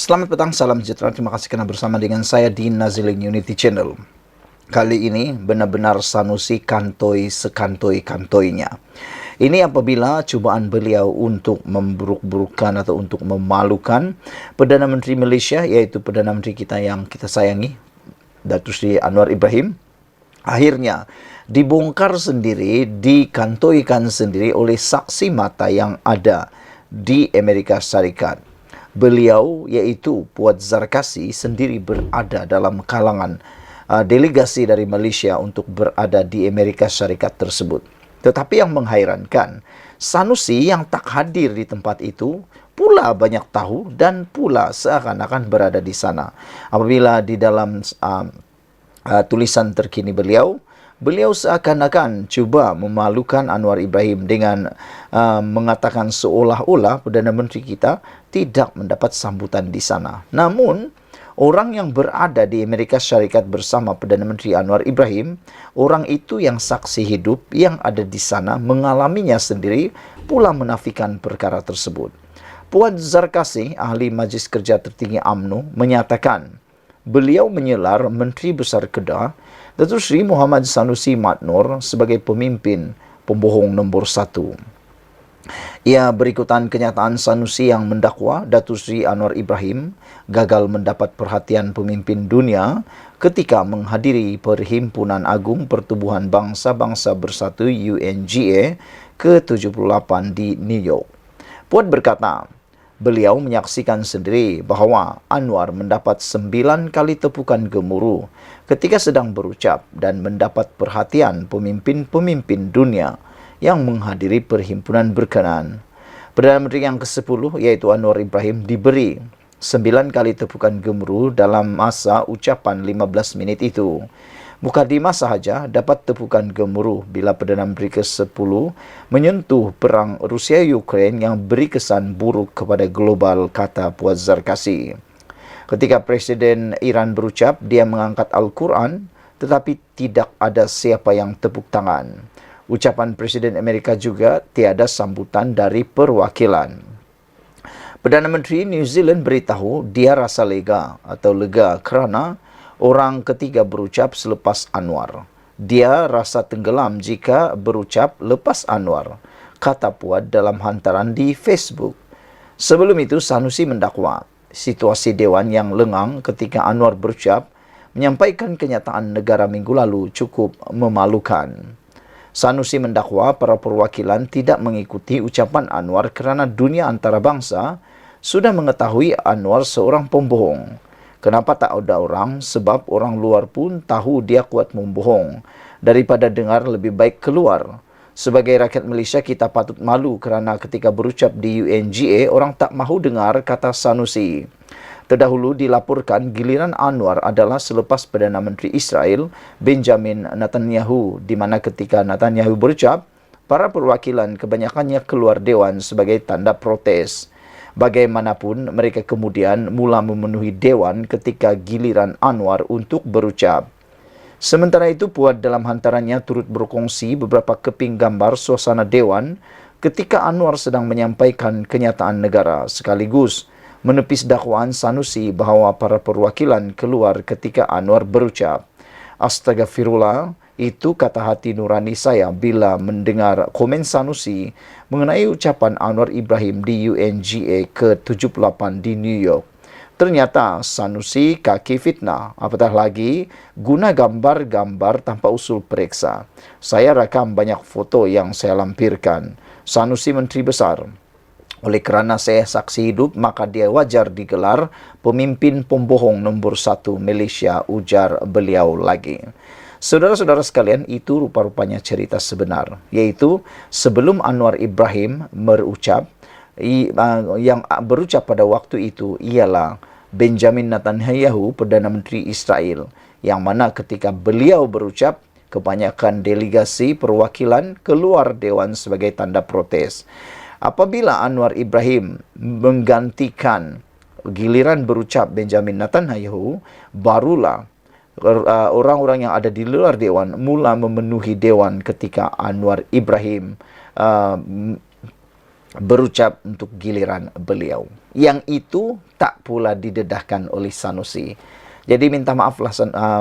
Selamat petang, salam sejahtera. Terima kasih karena bersama dengan saya di Naziling Unity Channel. Kali ini benar-benar Sanusi kantoi sekantoi-kantoinya. Ini apabila cubaan beliau untuk memburuk-burukkan atau untuk memalukan Perdana Menteri Malaysia, yaitu Perdana Menteri kita yang kita sayangi, Datuk Seri Anwar Ibrahim, akhirnya dibongkar sendiri, dikantoikan sendiri oleh saksi mata yang ada di Amerika Syarikat. Beliau, yaitu Puan Zarkasi, sendiri berada dalam kalangan delegasi dari Malaysia untuk berada di Amerika Syarikat tersebut. Tetapi yang menghairankan, Sanusi yang tak hadir di tempat itu pula banyak tahu dan pula seakan-akan berada di sana. Apabila di dalam tulisan terkini beliau seakan-akan cuba memalukan Anwar Ibrahim dengan mengatakan seolah-olah Perdana Menteri kita tidak mendapat sambutan di sana. Namun, orang yang berada di Amerika Syarikat bersama Perdana Menteri Anwar Ibrahim, orang itu yang saksi hidup yang ada di sana mengalaminya sendiri pula menafikan perkara tersebut. Puan Zarkasi, ahli Majlis Kerja Tertinggi UMNO, menyatakan beliau menyelar Menteri Besar Kedah Datuk Seri Muhammad Sanusi Mat Noor sebagai pemimpin pembohong nombor 1. Ia berikutan kenyataan Sanusi yang mendakwa Datuk Seri Anwar Ibrahim gagal mendapat perhatian pemimpin dunia ketika menghadiri Perhimpunan Agung Pertubuhan Bangsa-Bangsa Bersatu UNGA ke-78 di New York. Puan berkata, beliau menyaksikan sendiri bahawa Anwar mendapat 9 kali tepukan gemuruh ketika sedang berucap dan mendapat perhatian pemimpin-pemimpin dunia yang menghadiri perhimpunan berkenaan. Perdana Menteri yang ke-10 iaitu Anwar Ibrahim diberi 9 kali tepukan gemuruh dalam masa ucapan 15 minit itu. Mukadimah sahaja dapat tepukan gemuruh bila Perdana Menteri ke-10 menyentuh perang Rusia-Ukraine yang beri kesan buruk kepada global, kata Puan Zarkasi. Ketika Presiden Iran berucap, dia mengangkat Al-Quran tetapi tidak ada siapa yang tepuk tangan. Ucapan Presiden Amerika juga tiada sambutan dari perwakilan. Perdana Menteri New Zealand beritahu dia rasa lega kerana orang ketiga berucap selepas Anwar. Dia rasa tenggelam jika berucap lepas Anwar, kata Puan dalam hantaran di Facebook. Sebelum itu, Sanusi mendakwa situasi Dewan yang lengang ketika Anwar berucap menyampaikan kenyataan negara minggu lalu cukup memalukan. Sanusi mendakwa para perwakilan tidak mengikuti ucapan Anwar kerana dunia antarabangsa sudah mengetahui Anwar seorang pembohong. Kenapa tak ada orang? Sebab orang luar pun tahu dia kuat membohong. Daripada dengar, lebih baik keluar. Sebagai rakyat Malaysia, kita patut malu kerana ketika berucap di UNGA, orang tak mahu dengar, kata Sanusi. Terdahulu dilaporkan giliran Anwar adalah selepas Perdana Menteri Israel Benjamin Netanyahu, di mana ketika Netanyahu berucap, para perwakilan kebanyakannya keluar Dewan sebagai tanda protes. Bagaimanapun, mereka kemudian mula memenuhi Dewan ketika giliran Anwar untuk berucap. Sementara itu, Puan dalam hantarannya turut berkongsi beberapa keping gambar suasana Dewan ketika Anwar sedang menyampaikan kenyataan negara, sekaligus menepis dakwaan Sanusi bahawa para perwakilan keluar ketika Anwar berucap. Astagfirullah, itu kata hati nurani saya bila mendengar komen Sanusi mengenai ucapan Anwar Ibrahim di UNGA ke-78 di New York. Ternyata Sanusi kaki fitnah, apatah lagi guna gambar-gambar tanpa usul periksa. Saya rakam banyak foto yang saya lampirkan. Sanusi Menteri Besar. Oleh kerana saya saksi hidup, maka dia wajar digelar pemimpin pembohong nombor 1 Malaysia, ujar beliau lagi. Saudara-saudara sekalian, itu rupa-rupanya cerita sebenar, yaitu sebelum Anwar Ibrahim berucap, yang berucap pada waktu itu ialah Benjamin Netanyahu, Perdana Menteri Israel, yang mana ketika beliau berucap, kebanyakan delegasi perwakilan keluar Dewan sebagai tanda protes. Apabila Anwar Ibrahim menggantikan giliran berucap Benjamin Netanyahu, barulah orang-orang yang ada di luar Dewan mula memenuhi Dewan ketika Anwar Ibrahim berucap untuk giliran beliau. Yang itu tak pula didedahkan oleh Sanusi. Jadi minta maaflah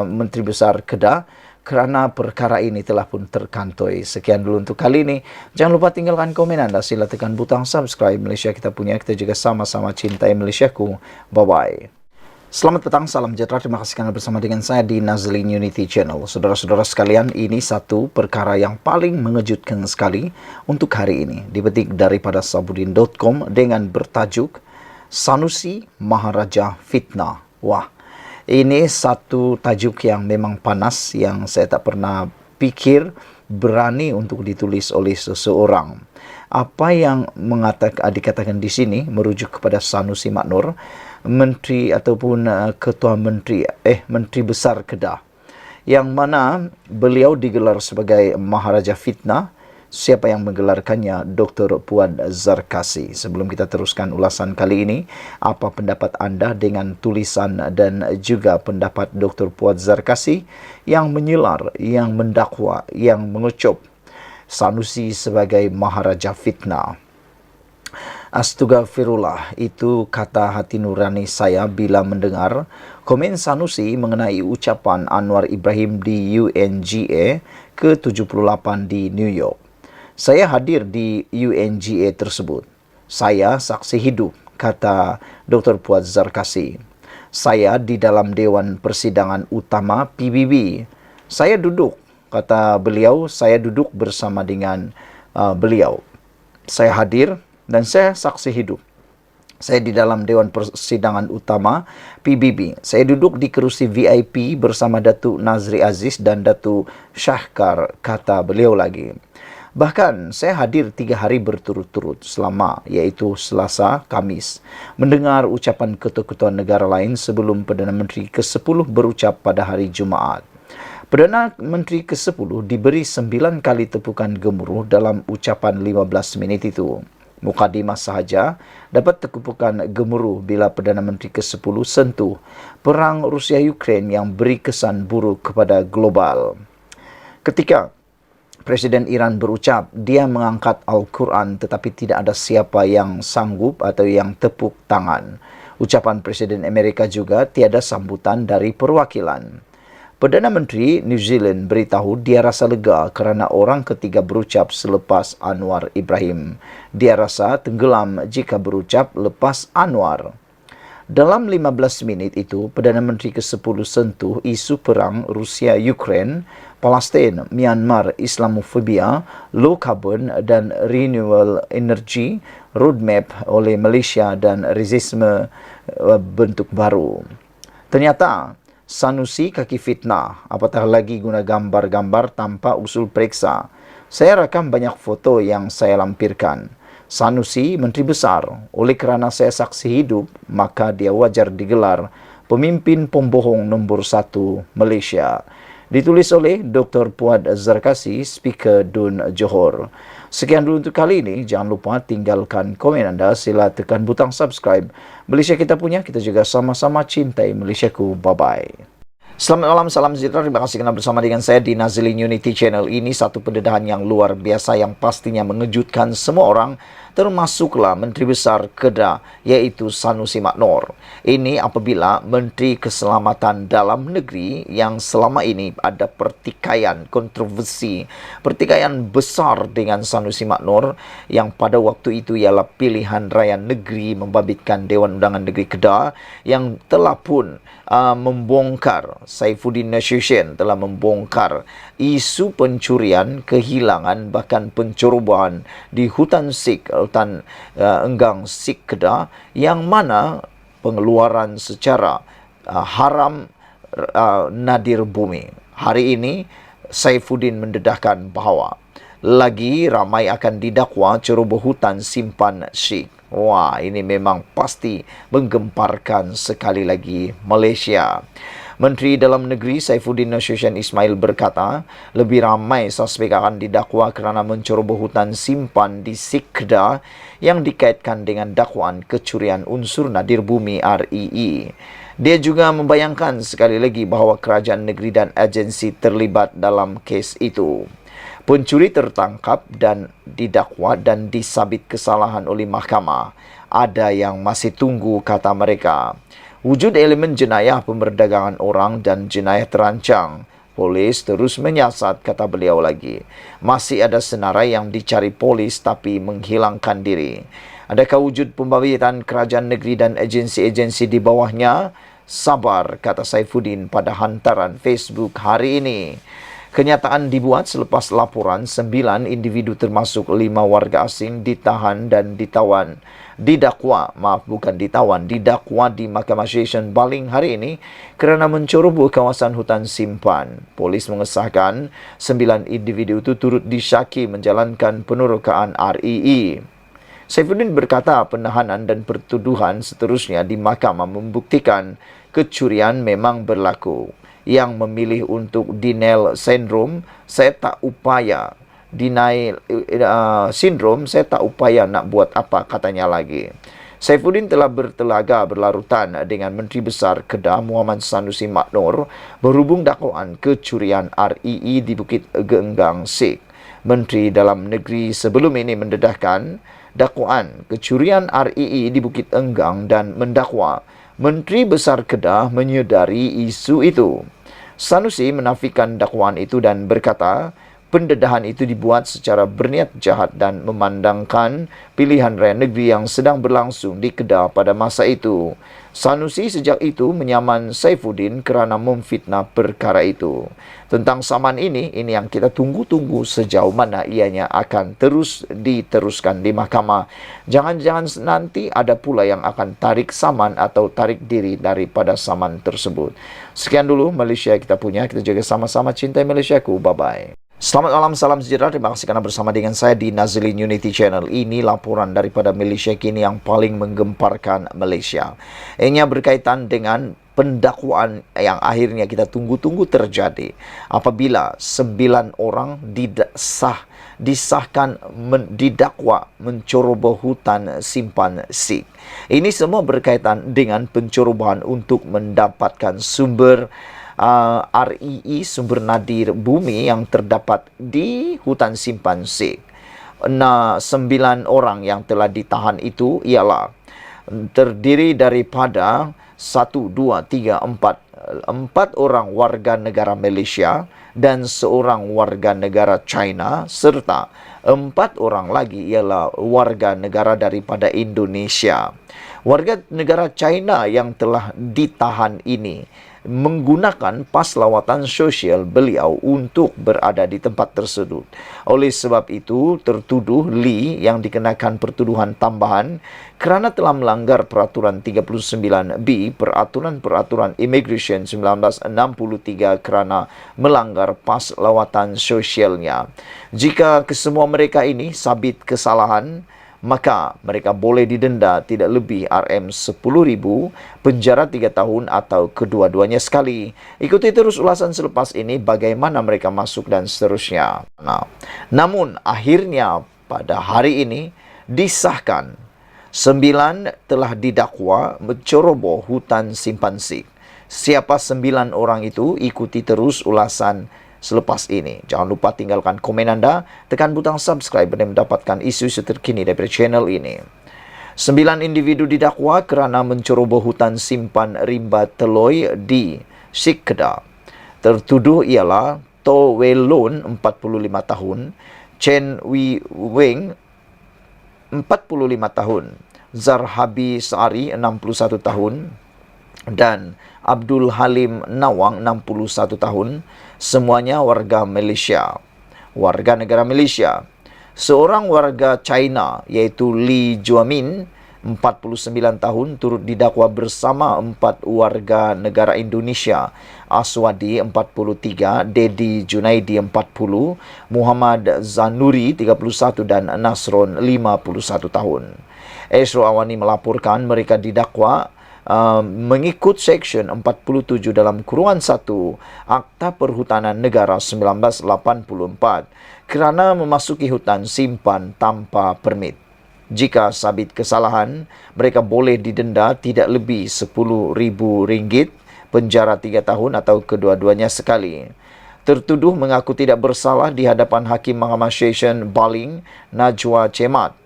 Menteri Besar Kedah kerana perkara ini telah pun terkantoi. Sekian dulu untuk kali ini. Jangan lupa tinggalkan komen anda. Sila tekan butang subscribe. Malaysia kita punya. Kita juga sama-sama cintai Malaysiaku. Bye-bye. Selamat petang, salam sejahtera. Terima kasih kerana bersama dengan saya di Nazlin Unity Channel. Saudara-saudara sekalian, ini satu perkara yang paling mengejutkan sekali untuk hari ini. Dipetik daripada sabudin.com dengan bertajuk Sanusi Maharaja Fitnah. Wah, ini satu tajuk yang memang panas, yang saya tak pernah fikir berani untuk ditulis oleh seseorang. Apa yang dikatakan di sini merujuk kepada Sanusi Maknur, Menteri ataupun Ketua Menteri Besar Kedah, yang mana beliau digelar sebagai Maharaja Fitnah. Siapa yang menggelarkannya? Dr. Puad Zarkasi. Sebelum kita teruskan ulasan kali ini, apa pendapat anda dengan tulisan dan juga pendapat Dr. Puad Zarkasi yang menyelar, yang mendakwa, yang mengucup Sanusi sebagai Maharaja Fitnah? Astaghfirullah, itu kata hati nurani saya bila mendengar komen Sanusi mengenai ucapan Anwar Ibrahim di UNGA ke-78 di New York. Saya hadir di UNGA tersebut. Saya saksi hidup, kata Dr. Puad Zarkasi. Saya di dalam Dewan Persidangan Utama PBB. Saya duduk, kata beliau, saya duduk bersama dengan beliau. Saya hadir dan saya saksi hidup. Saya di dalam Dewan Persidangan Utama PBB. Saya duduk di kerusi VIP bersama Datuk Nazri Aziz dan Datuk Syahkar, kata beliau lagi. Bahkan saya hadir 3 hari berturut-turut selama, iaitu Selasa, Kamis, mendengar ucapan ketua-ketua negara lain sebelum Perdana Menteri ke-10 berucap pada hari Jumaat. Perdana Menteri ke-10 diberi 9 kali tepukan gemuruh dalam ucapan 15 minit itu. Mukadimah sahaja dapat tepukan gemuruh bila Perdana Menteri ke-10 sentuh perang Rusia-Ukraine yang beri kesan buruk kepada global. Ketika Presiden Iran berucap, dia mengangkat Al-Quran tetapi tidak ada siapa yang sanggup atau yang tepuk tangan. Ucapan Presiden Amerika juga tiada sambutan dari perwakilan. Perdana Menteri New Zealand beritahu dia rasa lega kerana orang ketiga berucap selepas Anwar Ibrahim. Dia rasa tenggelam jika berucap lepas Anwar. Dalam 15 minit itu, Perdana Menteri ke-10 sentuh isu perang Rusia-Ukraine, Palestin, Myanmar, Islamofobia, low carbon dan renewable energy, roadmap oleh Malaysia dan rasisme bentuk baru. Ternyata, Sanusi kaki fitnah, apatah lagi guna gambar-gambar tanpa usul periksa. Saya rakam banyak foto yang saya lampirkan. Sanusi Menteri Besar, oleh kerana saya saksi hidup, maka dia wajar digelar pemimpin pembohong nombor 1 Malaysia. Ditulis oleh Dr. Puad Zarkasi, Speaker Dun Johor. Sekian dulu untuk kali ini. Jangan lupa tinggalkan komen anda. Sila tekan butang subscribe. Malaysia kita punya, kita juga sama-sama cintai Malaysiaku. Bye-bye. Selamat malam, salam sejahtera. Terima kasih kerana bersama dengan saya di Nazlin Unity Channel. Ini satu pendedahan yang luar biasa yang pastinya mengejutkan semua orang, termasuklah Menteri Besar Kedah, iaitu Sanusi Maknur. Ini apabila Menteri Keselamatan Dalam Negeri yang selama ini ada pertikaian, kontroversi, pertikaian besar dengan Sanusi Maknur, yang pada waktu itu ialah pilihan raya negeri membabitkan Dewan Undangan Negeri Kedah, yang telah pun membongkar, Saifuddin Nasution telah membongkar isu pencurian, kehilangan, bahkan pencerobohan di hutan Sikh, hutan Enggang Sikh Kedah, yang mana pengeluaran secara haram nadir bumi. Hari ini Saifuddin mendedahkan bahawa lagi ramai akan didakwa ceroboh hutan simpan Sikh. Wah, ini memang pasti menggemparkan sekali lagi Malaysia. Menteri Dalam Negeri Saifuddin Nasution Ismail berkata, lebih ramai suspek akan didakwa kerana menceroboh hutan simpan di Sikh Kedah yang dikaitkan dengan dakwaan kecurian unsur nadir bumi REE. Dia juga membayangkan sekali lagi bahawa kerajaan negeri dan agensi terlibat dalam kes itu. Pencuri tertangkap dan didakwa dan disabit kesalahan oleh mahkamah. Ada yang masih tunggu, kata mereka. Wujud elemen jenayah pemberdagangan orang dan jenayah terancang. Polis terus menyiasat, kata beliau lagi. Masih ada senarai yang dicari polis tapi menghilangkan diri. Adakah wujud pembabitan kerajaan negeri dan agensi-agensi di bawahnya? Sabar, kata Saifuddin pada hantaran Facebook hari ini. Kenyataan dibuat selepas laporan 9 individu termasuk 5 warga asing ditahan dan didakwa di Mahkamah Session Baling hari ini kerana menceroboh kawasan hutan simpan. Polis mengesahkan 9 individu itu turut disyaki menjalankan penerokaan REE. Saifuddin berkata penahanan dan pertuduhan seterusnya di mahkamah membuktikan kecurian memang berlaku. Yang memilih untuk denial syndrome, saya tak upaya nak buat apa, katanya lagi. Saifuddin telah bertelaga berlarutan dengan Menteri Besar Kedah Muhammad Sanusi Maknor berhubung dakwaan kecurian REE di Bukit Geenggang Sik. Menteri Dalam Negeri sebelum ini mendedahkan dakwaan kecurian REE di Bukit Enggang dan mendakwa Menteri Besar Kedah menyedari isu itu. Sanusi menafikan dakwaan itu dan berkata pendedahan itu dibuat secara berniat jahat dan memandangkan pilihan raya negeri yang sedang berlangsung di Kedah pada masa itu. Sanusi sejak itu menyaman Saifuddin kerana memfitnah perkara itu. Tentang saman ini yang kita tunggu-tunggu sejauh mana ianya akan terus diteruskan di mahkamah. Jangan-jangan nanti ada pula yang akan tarik saman atau tarik diri daripada saman tersebut. Sekian dulu Malaysia kita punya. Kita jaga sama-sama cintai Malaysiaku. Bye-bye. Selamat malam, salam sejahtera. Terima kasih kerana bersama dengan saya di Nazilin Unity Channel. Ini laporan daripada Malaysia kini yang paling menggemparkan Malaysia. Ianya berkaitan dengan pendakwaan yang akhirnya kita tunggu-tunggu terjadi. Apabila 9 orang disahkan didakwa menceroboh hutan simpan Sik. Ini semua berkaitan dengan pencerobohan untuk mendapatkan sumber REE, sumber nadir bumi yang terdapat di hutan simpan Sik. 9 orang yang telah ditahan itu ialah terdiri daripada 1, 2, 3, 4 orang warga negara Malaysia dan seorang warga negara China serta 4 orang lagi ialah warga negara daripada Indonesia. Warga negara China yang telah ditahan ini menggunakan pas lawatan sosial beliau untuk berada di tempat tersebut. Oleh sebab itu, tertuduh Lee yang dikenakan pertuduhan tambahan kerana telah melanggar Peraturan 39B Peraturan Immigration 1963 kerana melanggar pas lawatan sosialnya. Jika kesemua mereka ini sabit kesalahan, maka mereka boleh didenda tidak lebih RM10,000, penjara 3 tahun atau kedua-duanya sekali. Ikuti terus ulasan selepas ini bagaimana mereka masuk dan seterusnya. Namun akhirnya pada hari ini disahkan 9 telah didakwa menceroboh hutan simpan Sik. Siapa 9 orang itu? Ikuti terus ulasan selepas ini. Jangan lupa tinggalkan komen anda, tekan butang subscribe dan mendapatkan isu-isu terkini dari channel ini. 9 individu didakwa kerana menceroboh hutan simpan rimba Teloi di Sik Kedah. Tertuduh ialah To Wei Lon 45 tahun, Chen Wei Weng 45 tahun, Zarhabi Sari 61 tahun dan Abdul Halim Nawang 61 tahun, semuanya warga Malaysia, warga negara Malaysia. Seorang warga China iaitu Li Juamin 49 tahun turut didakwa bersama 4 warga negara Indonesia, Aswadi 43, Dedi Junaidi 40, Muhammad Zanuri 31 dan Nasron 51 tahun. Esro Awani melaporkan mereka didakwa mengikut Seksyen 47 dalam kurungan 1 Akta Perhutanan Negara 1984 kerana memasuki hutan simpan tanpa permit. Jika sabit kesalahan, mereka boleh didenda tidak lebih RM10,000, penjara 3 tahun atau kedua-duanya sekali. Tertuduh mengaku tidak bersalah di hadapan Hakim Mahkamah Session Baling, Najwa Cemat.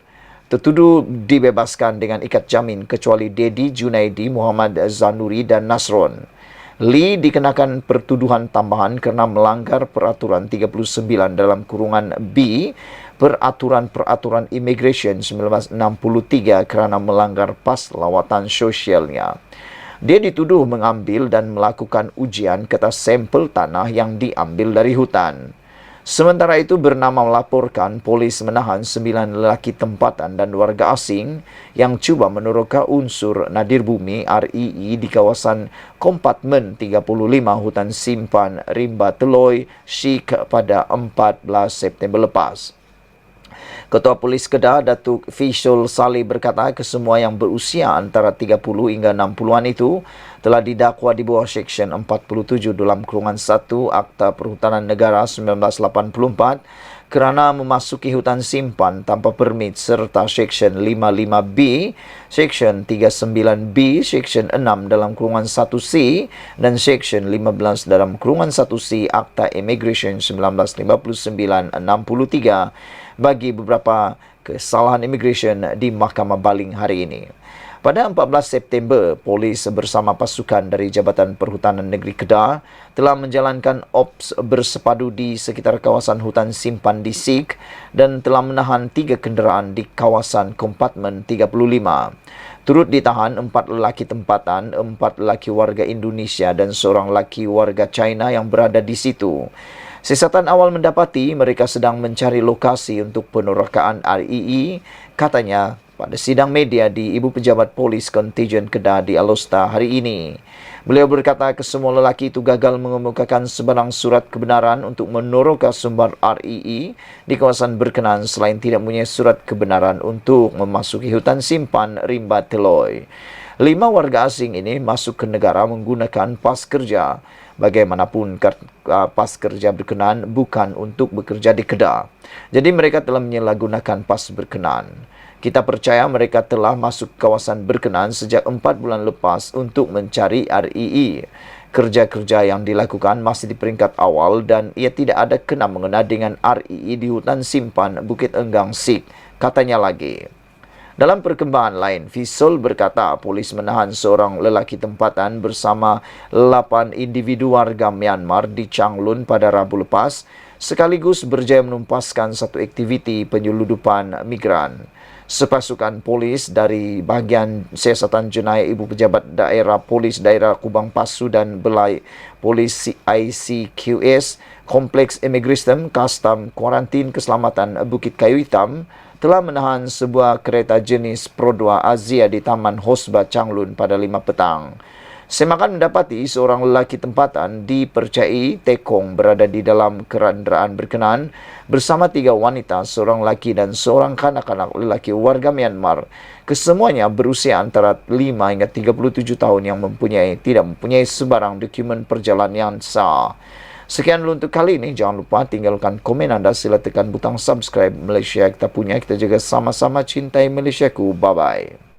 Tertuduh dibebaskan dengan ikat jamin kecuali Dedi Junaidi, Muhammad Zanuri dan Nasron. Lee dikenakan pertuduhan tambahan kerana melanggar peraturan 39 dalam kurungan B Peraturan-Peraturan Immigration 1963 kerana melanggar pas lawatan sosialnya. Dia dituduh mengambil dan melakukan ujian ke atas sampel tanah yang diambil dari hutan. Sementara itu, bernama melaporkan polis menahan 9 lelaki tempatan dan warga asing yang cuba meneroka unsur nadir bumi REE di kawasan Kompartmen 35 Hutan Simpan Rimba Teloi, Shik pada 14 September lepas. Ketua Polis Kedah, Datuk Fishul Saleh berkata kesemua yang berusia antara 30 hingga 60-an itu telah didakwa di bawah Seksyen 47 dalam kurungan 1 Akta Perhutanan Negara 1984 kerana memasuki hutan simpan tanpa permit serta Seksyen 55B, Seksyen 39B, Seksyen 6 dalam kurungan 1C dan Seksyen 15 dalam kurungan 1C Akta Immigration 1959-63 bagi beberapa kesalahan immigration di Mahkamah Baling hari ini. Pada 14 September, polis bersama pasukan dari Jabatan Perhutanan Negeri Kedah telah menjalankan ops bersepadu di sekitar kawasan hutan simpan di Sik dan telah menahan 3 kenderaan di kawasan Kompartmen 35. Turut ditahan 4 lelaki tempatan, 4 lelaki warga Indonesia dan seorang lelaki warga China yang berada di situ. Siasatan awal mendapati mereka sedang mencari lokasi untuk penerokaan REE, katanya pada sidang media di Ibu Pejabat Polis Kontijen Kedah di Alosta hari ini. Beliau berkata kesemua lelaki itu gagal mengemukakan sebarang surat kebenaran untuk meneroka sumber REE di kawasan berkenaan selain tidak mempunyai surat kebenaran untuk memasuki hutan simpan Rimba Teloi. 5 warga asing ini masuk ke negara menggunakan pas kerja. Bagaimanapun pas kerja berkenaan bukan untuk bekerja di Kedah. Jadi mereka telah menyalahgunakan pas berkenaan. Kita percaya mereka telah masuk kawasan berkenaan sejak 4 bulan lepas untuk mencari REE. Kerja-kerja yang dilakukan masih di peringkat awal dan ia tidak ada kena-mengena dengan REE di hutan simpan Bukit Enggang Sik, katanya lagi. Dalam perkembangan lain, Fisul berkata polis menahan seorang lelaki tempatan bersama 8 individu warga Myanmar di Changlun pada Rabu lepas, sekaligus berjaya menumpaskan satu aktiviti penyeludupan migran. Sepasukan polis dari bahagian siasatan jenayah Ibu Pejabat Daerah Polis Daerah Kubang Pasu dan Belai Polis ICQS, Kompleks Immigration, Custom, Kuarantin Keselamatan Bukit Kayu Hitam telah menahan sebuah kereta jenis Pro 2 Azia di Taman Hosba Changlun pada 5 petang. Semakan mendapati seorang lelaki tempatan dipercayai tekong berada di dalam kenderaan berkenaan bersama 3 wanita, seorang lelaki dan seorang kanak-kanak lelaki warga Myanmar. Kesemuanya berusia antara 5 hingga 37 tahun yang tidak mempunyai sebarang dokumen perjalanan yang sah. Sekian dulu untuk kali ini. Jangan lupa tinggalkan komen anda. Sila tekan butang subscribe. Malaysia kita punya. Kita jaga sama-sama cintai Malaysiaku. Bye-bye.